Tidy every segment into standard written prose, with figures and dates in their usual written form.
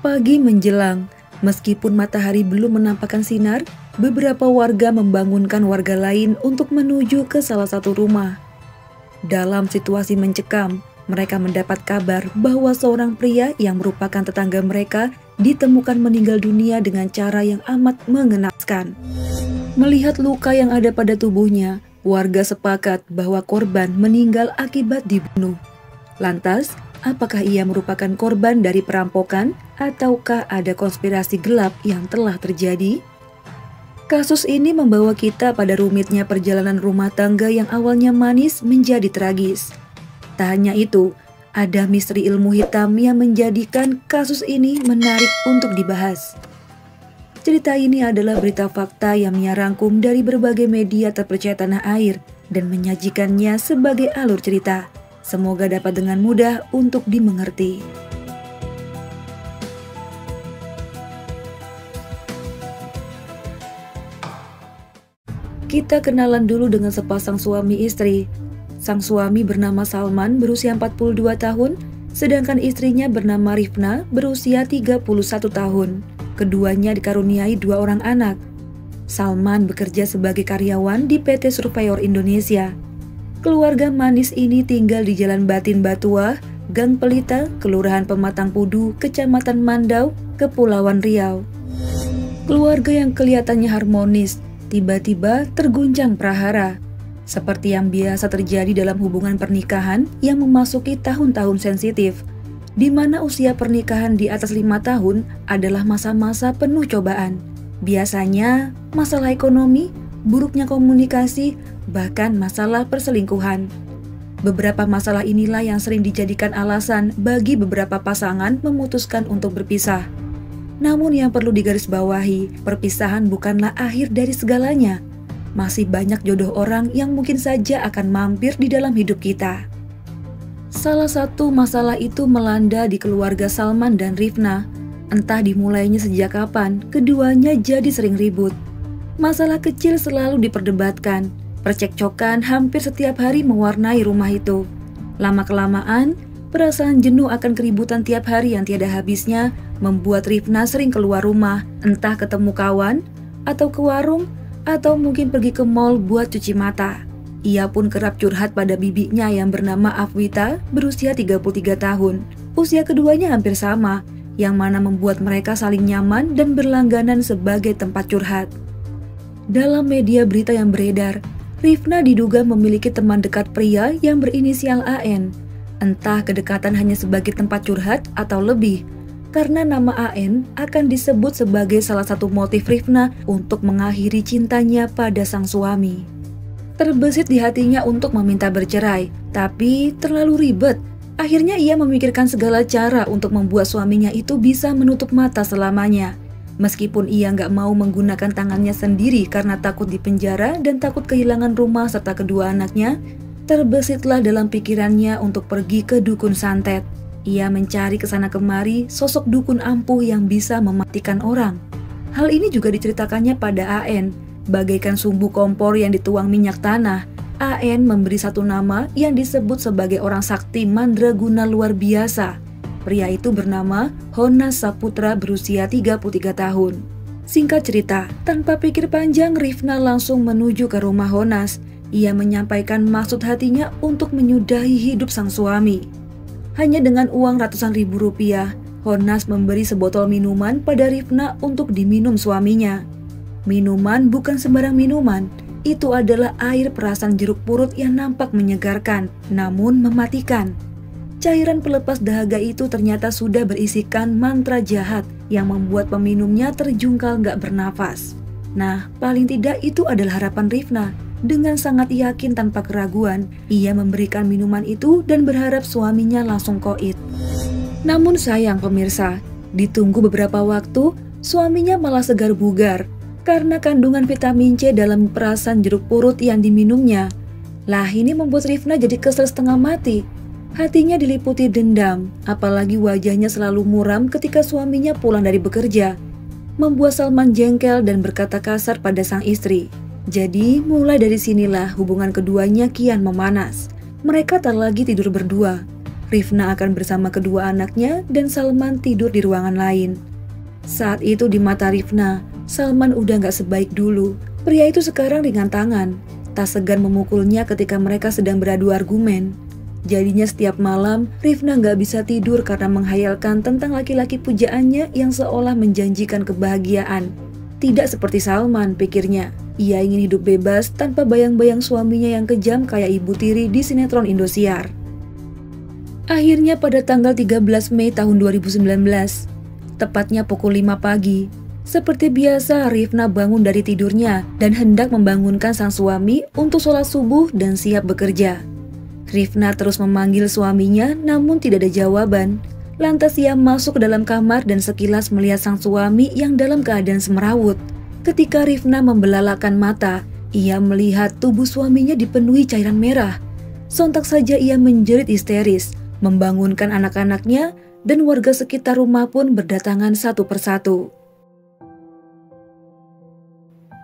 Pagi menjelang, meskipun matahari belum menampakkan sinar, beberapa warga membangunkan warga lain untuk menuju ke salah satu rumah. Dalam situasi mencekam, mereka mendapat kabar bahwa seorang pria yang merupakan tetangga mereka ditemukan meninggal dunia dengan cara yang amat mengenaskan. Melihat luka yang ada pada tubuhnya, warga sepakat bahwa korban meninggal akibat dibunuh. Lantas, apakah ia merupakan korban dari perampokan ataukah ada konspirasi gelap yang telah terjadi? Kasus ini membawa kita pada rumitnya perjalanan rumah tangga yang awalnya manis menjadi tragis. Tak hanya itu, ada misteri ilmu hitam yang menjadikan kasus ini menarik untuk dibahas. Cerita ini adalah berita fakta yang Mia rangkum dari berbagai media terpercaya tanah air dan menyajikannya sebagai alur cerita. Semoga dapat dengan mudah untuk dimengerti. Kita kenalan dulu dengan sepasang suami istri. Sang suami bernama Salman berusia 42 tahun, sedangkan istrinya bernama Rifna berusia 31 tahun. Keduanya dikaruniai 2 orang anak. Salman bekerja sebagai karyawan di PT Surveyor Indonesia. Keluarga manis ini tinggal di Jalan Batin Batuah, Gang Pelita, Kelurahan Pematang Pudu, Kecamatan Mandau, Kepulauan Riau. Keluarga yang kelihatannya harmonis, tiba-tiba terguncang prahara. Seperti yang biasa terjadi dalam hubungan pernikahan yang memasuki tahun-tahun sensitif, di mana usia pernikahan di atas 5 tahun adalah masa-masa penuh cobaan. Biasanya masalah ekonomi, buruknya komunikasi, bahkan masalah perselingkuhan. Beberapa masalah inilah yang sering dijadikan alasan bagi beberapa pasangan memutuskan untuk berpisah. Namun yang perlu digarisbawahi, perpisahan bukanlah akhir dari segalanya. Masih banyak jodoh orang yang mungkin saja akan mampir di dalam hidup kita. Salah satu masalah itu melanda di keluarga Salman dan Rifna. Entah dimulainya sejak kapan, keduanya jadi sering ribut. Masalah kecil selalu diperdebatkan. Percekcokan hampir setiap hari mewarnai rumah itu. Lama-kelamaan, perasaan jenuh akan keributan tiap hari yang tiada habisnya membuat Rifna sering keluar rumah, entah ketemu kawan, atau ke warung, atau mungkin pergi ke mall buat cuci mata. Ia pun kerap curhat pada bibinya yang bernama Afwita berusia 33 tahun. Usia keduanya hampir sama, yang mana membuat mereka saling nyaman dan berlangganan sebagai tempat curhat. Dalam media berita yang beredar, Rifna diduga memiliki teman dekat pria yang berinisial AN. Entah kedekatan hanya sebagai tempat curhat atau lebih, karena nama AN akan disebut sebagai salah satu motif Rifna untuk mengakhiri cintanya pada sang suami. Terbesit di hatinya untuk meminta bercerai, tapi terlalu ribet. Akhirnya ia memikirkan segala cara untuk membuat suaminya itu bisa menutup mata selamanya. Meskipun ia nggak mau menggunakan tangannya sendiri karena takut dipenjara dan takut kehilangan rumah serta kedua anaknya, terbesitlah dalam pikirannya untuk pergi ke dukun santet. Ia mencari kesana kemari sosok dukun ampuh yang bisa mematikan orang. Hal ini juga diceritakannya pada AN. Bagaikan sumbu kompor yang dituang minyak tanah, AN memberi satu nama yang disebut sebagai orang sakti mandraguna luar biasa. Pria itu bernama Honas Saputra berusia 33 tahun. Singkat cerita, tanpa pikir panjang Rifna langsung menuju ke rumah Honas. Ia menyampaikan maksud hatinya untuk menyudahi hidup sang suami. Hanya dengan uang ratusan ribu rupiah, Honas memberi sebotol minuman pada Rifna untuk diminum suaminya. Minuman bukan sembarang minuman, itu adalah air perasan jeruk purut yang nampak menyegarkan, namun mematikan. Cairan pelepas dahaga itu ternyata sudah berisikan mantra jahat yang membuat peminumnya terjungkal gak bernafas. Nah, paling tidak itu adalah harapan Rifna. Dengan sangat yakin tanpa keraguan, ia memberikan minuman itu dan berharap suaminya langsung koit. Namun sayang pemirsa, ditunggu beberapa waktu, suaminya malah segar bugar karena kandungan vitamin C dalam perasan jeruk purut yang diminumnya. Lah ini membuat Rifna jadi kesel setengah mati. Hatinya diliputi dendam, apalagi wajahnya selalu muram ketika suaminya pulang dari bekerja. Membuat Salman jengkel dan berkata kasar pada sang istri. Jadi mulai dari sinilah hubungan keduanya kian memanas. Mereka tak lagi tidur berdua. Rifna akan bersama kedua anaknya dan Salman tidur di ruangan lain. Saat itu di mata Rifna, Salman udah gak sebaik dulu. Pria itu sekarang ringan tangan, tak segan memukulnya ketika mereka sedang beradu argumen. Jadinya setiap malam, Rifna gak bisa tidur karena menghayalkan tentang laki-laki pujaannya yang seolah menjanjikan kebahagiaan. Tidak seperti Salman, pikirnya. Ia ingin hidup bebas tanpa bayang-bayang suaminya yang kejam kayak ibu tiri di sinetron Indosiar. Akhirnya pada tanggal 13 Mei tahun 2019, tepatnya pukul 5 pagi, seperti biasa Rifna bangun dari tidurnya dan hendak membangunkan sang suami untuk sholat subuh dan siap bekerja. Rifna terus memanggil suaminya namun tidak ada jawaban. Lantas ia masuk ke dalam kamar dan sekilas melihat sang suami yang dalam keadaan semerawut. Ketika Rifna membelalakan mata, ia melihat tubuh suaminya dipenuhi cairan merah. Sontak saja ia menjerit histeris, membangunkan anak-anaknya dan warga sekitar rumah pun berdatangan satu persatu.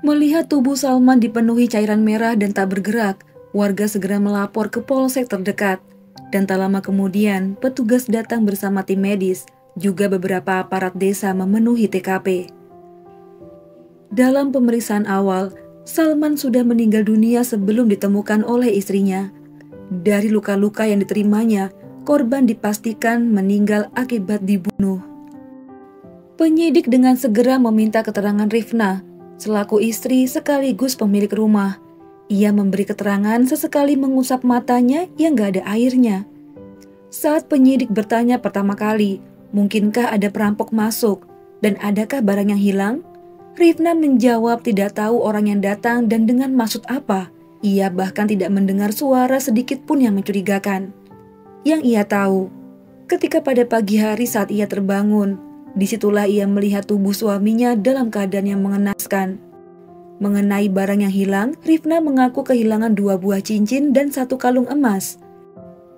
Melihat tubuh Salman dipenuhi cairan merah dan tak bergerak, warga segera melapor ke polsek terdekat. Dan tak lama kemudian, petugas datang bersama tim medis, juga beberapa aparat desa memenuhi TKP. Dalam pemeriksaan awal, Salman sudah meninggal dunia sebelum ditemukan oleh istrinya. Dari luka-luka yang diterimanya, korban dipastikan meninggal akibat dibunuh. Penyidik dengan segera meminta keterangan Rifna, selaku istri sekaligus pemilik rumah. Ia memberi keterangan sesekali mengusap matanya yang gak ada airnya. Saat penyidik bertanya pertama kali, mungkinkah ada perampok masuk dan adakah barang yang hilang? Rifna menjawab tidak tahu orang yang datang dan dengan maksud apa. Ia bahkan tidak mendengar suara sedikit pun yang mencurigakan. Yang ia tahu, ketika pada pagi hari saat ia terbangun, disitulah ia melihat tubuh suaminya dalam keadaan yang mengenaskan. Mengenai barang yang hilang, Rifna mengaku kehilangan 2 buah cincin dan 1 kalung emas.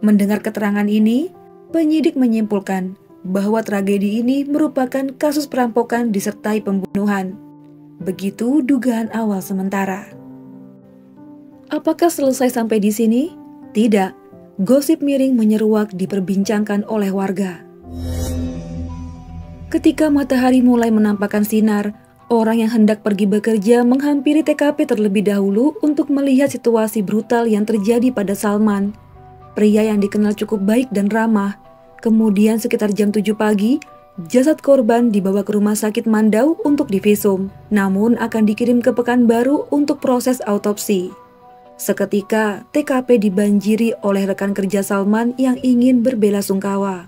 Mendengar keterangan ini, penyidik menyimpulkan bahwa tragedi ini merupakan kasus perampokan disertai pembunuhan. Begitu dugaan awal sementara. Apakah selesai sampai di sini? Tidak. Gosip miring menyeruak diperbincangkan oleh warga. Ketika matahari mulai menampakkan sinar, orang yang hendak pergi bekerja menghampiri TKP terlebih dahulu untuk melihat situasi brutal yang terjadi pada Salman. Pria yang dikenal cukup baik dan ramah. Kemudian sekitar jam 7 pagi, jasad korban dibawa ke rumah sakit Mandau untuk divisum, namun akan dikirim ke Pekanbaru untuk proses autopsi. Seketika, TKP dibanjiri oleh rekan kerja Salman yang ingin berbelasungkawa.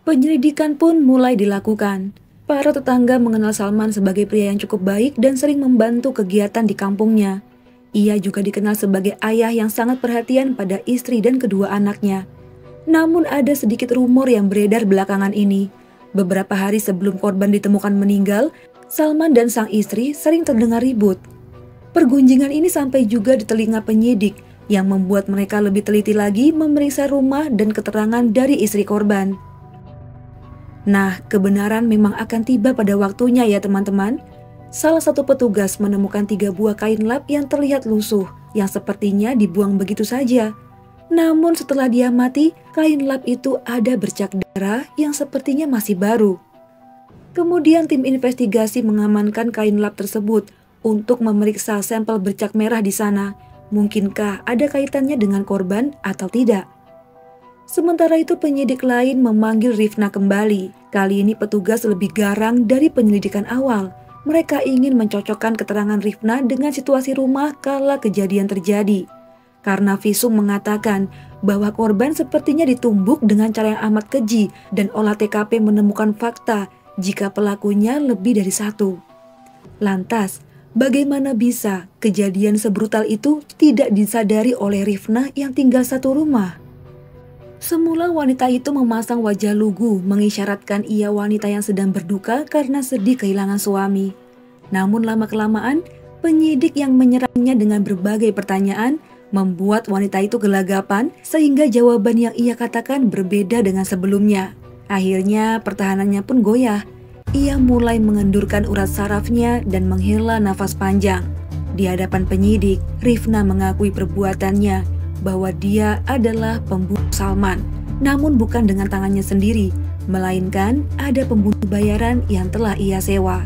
Penyelidikan pun mulai dilakukan. Para tetangga mengenal Salman sebagai pria yang cukup baik dan sering membantu kegiatan di kampungnya. Ia juga dikenal sebagai ayah yang sangat perhatian pada istri dan kedua anaknya. Namun ada sedikit rumor yang beredar belakangan ini. Beberapa hari sebelum korban ditemukan meninggal, Salman dan sang istri sering terdengar ribut. Pergunjingan ini sampai juga di telinga penyidik yang membuat mereka lebih teliti lagi memeriksa rumah dan keterangan dari istri korban. Nah, kebenaran memang akan tiba pada waktunya ya teman-teman. Salah satu petugas menemukan 3 buah kain lap yang terlihat lusuh, yang sepertinya dibuang begitu saja. Namun setelah diamati, kain lap itu ada bercak darah yang sepertinya masih baru. Kemudian tim investigasi mengamankan kain lap tersebut untuk memeriksa sampel bercak merah di sana. Mungkinkah ada kaitannya dengan korban atau tidak? Sementara itu penyidik lain memanggil Rifna kembali. Kali ini petugas lebih garang dari penyelidikan awal. Mereka ingin mencocokkan keterangan Rifna dengan situasi rumah kala kejadian terjadi. Karena visum mengatakan bahwa korban sepertinya ditumbuk dengan cara yang amat keji dan olah TKP menemukan fakta jika pelakunya lebih dari 1. Lantas, bagaimana bisa kejadian sebrutal itu tidak disadari oleh Rifna yang tinggal satu rumah? Semula wanita itu memasang wajah lugu mengisyaratkan ia wanita yang sedang berduka karena sedih kehilangan suami. Namun lama-kelamaan, penyidik yang menyerangnya dengan berbagai pertanyaan membuat wanita itu gelagapan sehingga jawaban yang ia katakan berbeda dengan sebelumnya. Akhirnya pertahanannya pun goyah. Ia mulai mengendurkan urat sarafnya dan menghela nafas panjang. Di hadapan penyidik, Rifna mengakui perbuatannya. bahwa dia adalah pembunuh Salman, namun bukan dengan tangannya sendiri, melainkan ada pembunuh bayaran yang telah ia sewa.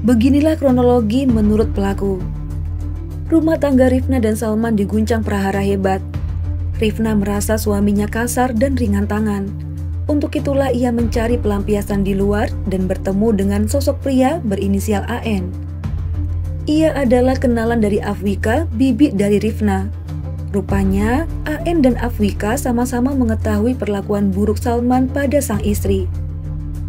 Beginilah kronologi menurut pelaku. Rumah tangga Rifna dan Salman diguncang prahara hebat. Rifna merasa suaminya kasar dan ringan tangan. Untuk itulah ia mencari pelampiasan di luar dan bertemu dengan sosok pria berinisial AN. Ia adalah kenalan dari Afwika, bibi dari Rifna. Rupanya, AN dan Afwika sama-sama mengetahui perlakuan buruk Salman pada sang istri.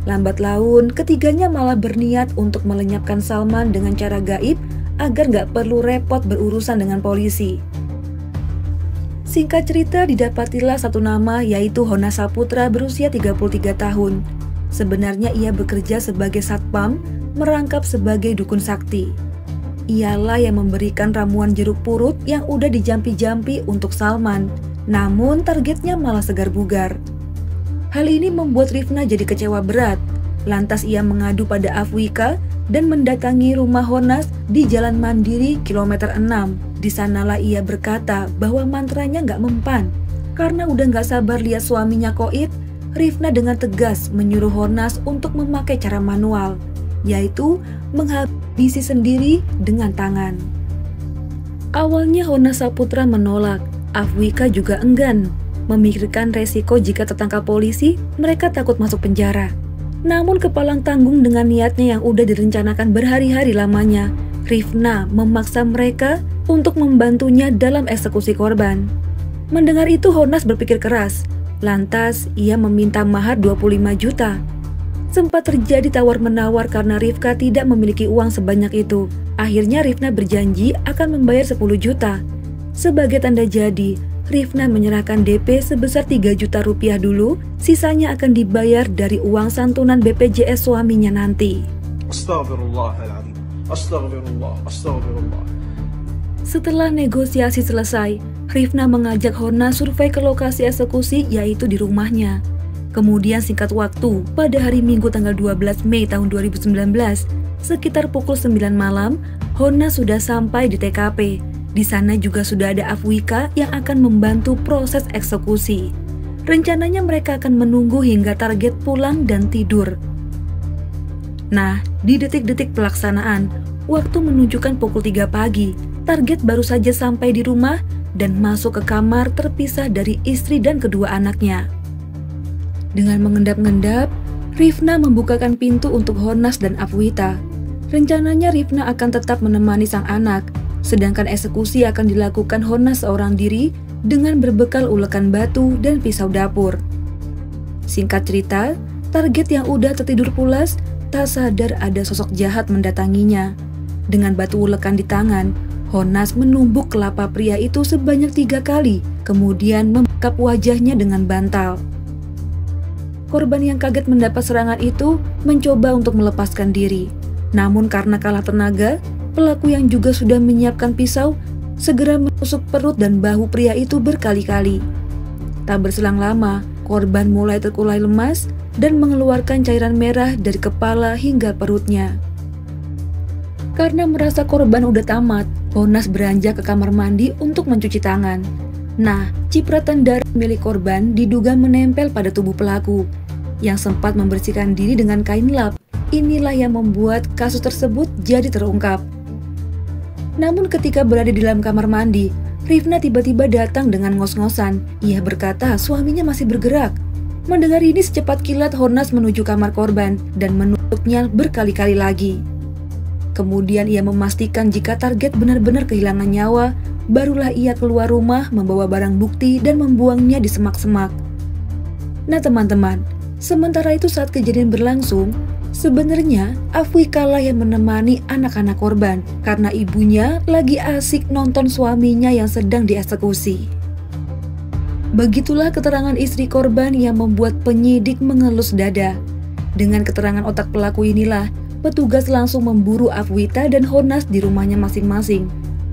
Lambat laun, ketiganya malah berniat untuk melenyapkan Salman dengan cara gaib agar nggak perlu repot berurusan dengan polisi. Singkat cerita, didapatilah satu nama, yaitu Hona Saputra berusia 33 tahun. Sebenarnya ia bekerja sebagai satpam, merangkap sebagai dukun sakti. Ialah yang memberikan ramuan jeruk purut yang udah dijampi-jampi untuk Salman, namun targetnya malah segar bugar. Hal ini membuat Rifna jadi kecewa berat. Lantas ia mengadu pada Afwika dan mendatangi rumah Honas di Jalan Mandiri kilometer 6. Di sanalah ia berkata bahwa mantranya nggak mempan. Karena udah nggak sabar lihat suaminya koit, Rifna dengan tegas menyuruh Honas untuk memakai cara manual, yaitu menghabisi sendiri dengan tangan. Awalnya Hona Saputra menolak, Afwika juga enggan. Memikirkan resiko jika tertangkap polisi, mereka takut masuk penjara. Namun kepalang tanggung dengan niatnya yang udah direncanakan berhari-hari lamanya, Rifna memaksa mereka untuk membantunya dalam eksekusi korban. Mendengar itu Honas berpikir keras, lantas ia meminta mahar 25 juta. Sempat terjadi tawar-menawar karena Rifka tidak memiliki uang sebanyak itu. Akhirnya Rifna berjanji akan membayar 10 juta. Sebagai tanda jadi, Rifna menyerahkan DP sebesar 3 juta rupiah dulu, sisanya akan dibayar dari uang santunan BPJS suaminya nanti. Astagfirullahaladzim. Astagfirullah. Astagfirullah. Setelah negosiasi selesai, Rifna mengajak Hona survei ke lokasi eksekusi, yaitu di rumahnya. Kemudian singkat waktu, pada hari Minggu tanggal 12 Mei tahun 2019, sekitar pukul 9 malam, Hona sudah sampai di TKP. Di sana juga sudah ada Afwika yang akan membantu proses eksekusi. Rencananya mereka akan menunggu hingga target pulang dan tidur. Nah, di detik-detik pelaksanaan, waktu menunjukkan pukul 3 pagi, target baru saja sampai di rumah dan masuk ke kamar terpisah dari istri dan kedua anaknya. Dengan mengendap-endap, Rifna membukakan pintu untuk Honas dan Afwita. Rencananya Rifna akan tetap menemani sang anak, sedangkan eksekusi akan dilakukan Honas seorang diri dengan berbekal ulekan batu dan pisau dapur. Singkat cerita, target yang udah tertidur pulas tak sadar ada sosok jahat mendatanginya. Dengan batu ulekan di tangan, Honas menumbuk kelapa pria itu sebanyak 3 kali, kemudian membekap wajahnya dengan bantal. Korban yang kaget mendapat serangan itu mencoba untuk melepaskan diri. Namun karena kalah tenaga, pelaku yang juga sudah menyiapkan pisau segera menusuk perut dan bahu pria itu berkali-kali. Tak berselang lama, korban mulai terkulai lemas dan mengeluarkan cairan merah dari kepala hingga perutnya. Karena merasa korban udah tamat, Honas beranjak ke kamar mandi untuk mencuci tangan. Nah, cipratan darah milik korban diduga menempel pada tubuh pelaku, yang sempat membersihkan diri dengan kain lap. Inilah yang membuat kasus tersebut jadi terungkap. Namun ketika berada di dalam kamar mandi, Rifna tiba-tiba datang dengan ngos-ngosan. Ia berkata suaminya masih bergerak. Mendengar ini secepat kilat Honas menuju kamar korban dan menusuknya berkali-kali lagi. Kemudian ia memastikan jika target benar-benar kehilangan nyawa, barulah ia keluar rumah membawa barang bukti dan membuangnya di semak-semak. Nah teman-teman, sementara itu saat kejadian berlangsung, sebenarnya Afwika lah yang menemani anak-anak korban karena ibunya lagi asik nonton suaminya yang sedang dieksekusi. Begitulah keterangan istri korban yang membuat penyidik mengelus dada. Dengan keterangan otak pelaku inilah, petugas langsung memburu Afwita dan Honas di rumahnya masing-masing.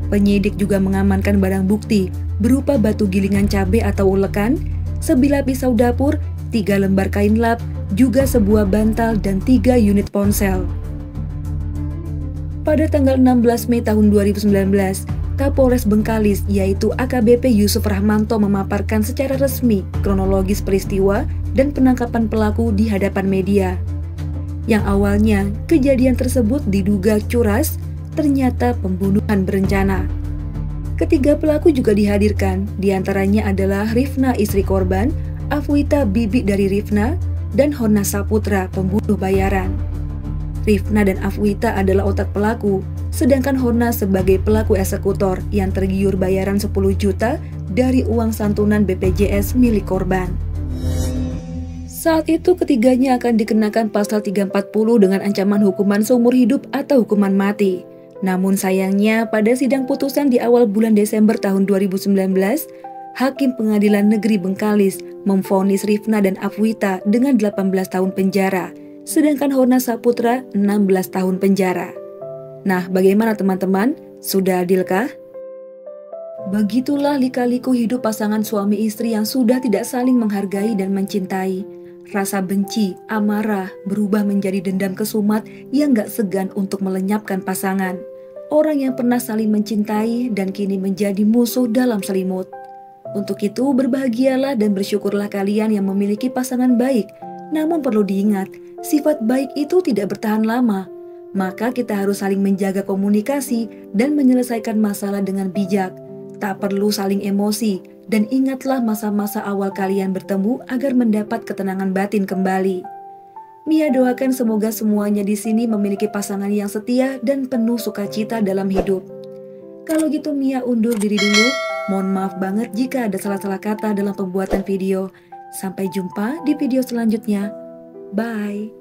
Penyidik juga mengamankan barang bukti berupa batu gilingan cabai atau ulekan, sebilah pisau dapur, 3 lembar kain lap, juga sebuah bantal dan 3 unit ponsel. Pada tanggal 16 Mei tahun 2019, Kapolres Bengkalis yaitu AKBP Yusuf Rahmanto memaparkan secara resmi kronologis peristiwa dan penangkapan pelaku di hadapan media. Yang awalnya kejadian tersebut diduga curas, ternyata pembunuhan berencana. Ketiga pelaku juga dihadirkan, diantaranya adalah Rifna istri korban, Afwita bibi dari Rifna, dan Hona Saputra pembunuh bayaran. Rifna dan Afwita adalah otak pelaku, sedangkan Hona sebagai pelaku eksekutor yang tergiur bayaran 10 juta dari uang santunan BPJS milik korban. Saat itu ketiganya akan dikenakan pasal 340 dengan ancaman hukuman seumur hidup atau hukuman mati. Namun sayangnya pada sidang putusan di awal bulan Desember tahun 2019, Hakim Pengadilan Negeri Bengkalis memvonis Rifna dan Afwita dengan 18 tahun penjara, sedangkan Hona Saputra 16 tahun penjara. Nah, bagaimana teman-teman? Sudah adilkah? Begitulah lika-liku hidup pasangan suami istri yang sudah tidak saling menghargai dan mencintai. Rasa benci, amarah berubah menjadi dendam kesumat yang gak segan untuk melenyapkan pasangan. Orang yang pernah saling mencintai dan kini menjadi musuh dalam selimut. Untuk itu berbahagialah dan bersyukurlah kalian yang memiliki pasangan baik. Namun perlu diingat, sifat baik itu tidak bertahan lama. Maka kita harus saling menjaga komunikasi dan menyelesaikan masalah dengan bijak. Tak perlu saling emosi dan ingatlah masa-masa awal kalian bertemu agar mendapat ketenangan batin kembali. Mia doakan semoga semuanya di sini memiliki pasangan yang setia dan penuh sukacita dalam hidup. Kalau gitu Mia undur diri dulu. Mohon maaf banget jika ada salah-salah kata dalam pembuatan video. Sampai jumpa di video selanjutnya. Bye.